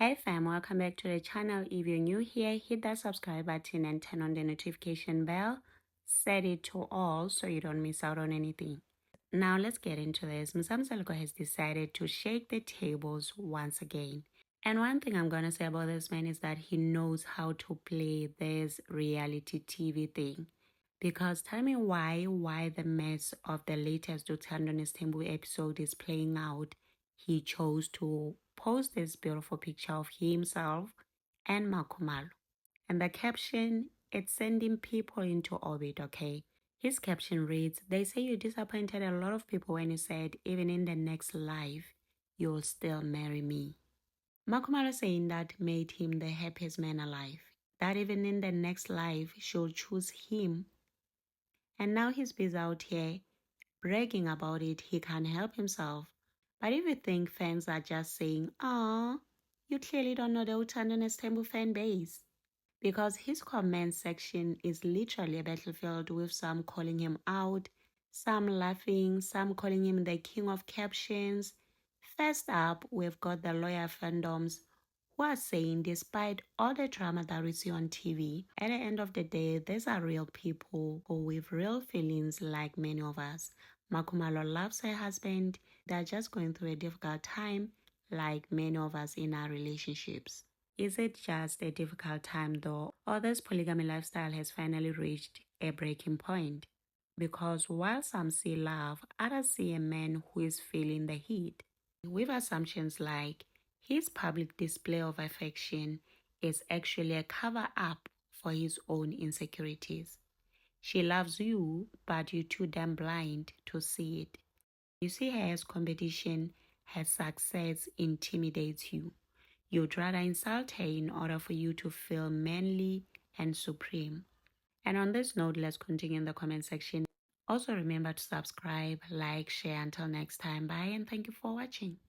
Hey fam, welcome back to the channel. If you're new here, hit that subscribe button and turn on the notification bell. Set it to all so you don't miss out on anything. Now let's get into this. Mzamzaleko has decided to shake the tables once again. And one thing I'm going to say about this man is that he knows how to play this reality TV thing. Because tell me why the mess of the latest Uthando Nesthembu episode is playing out. He chose to post this beautiful picture of himself and Makhumalo. And the caption, it's sending people into orbit, okay? His caption reads, "They say you disappointed a lot of people when you said, even in the next life, you'll still marry me." Makhumalo saying that made him the happiest man alive. That even in the next life, she'll choose him. And now he's busy out here bragging about it. He can't help himself. But if you think fans are just saying, "Aw, you clearly don't know the Uthando Nesthembu fan base." Because his comment section is literally a battlefield with some calling him out, some laughing, some calling him the king of captions. First up, we've got the lawyer fandoms who are saying despite all the drama that we see on TV, at the end of the day, these are real people who with real feelings like many of us. Makhumalo loves her husband. They're just going through a difficult time like many of us in our relationships. Is it just a difficult time though, or this polygamy lifestyle has finally reached a breaking point? Because while some see love, others see a man who is feeling the heat. With assumptions like his public display of affection is actually a cover-up for his own insecurities. She loves you, but you're too damn blind to see it. You see her as competition, her success intimidates you. You'd rather insult her in order for you to feel manly and supreme. And on this note, let's continue in the comment section. Also remember to subscribe, like, share. Until next time, bye and thank you for watching.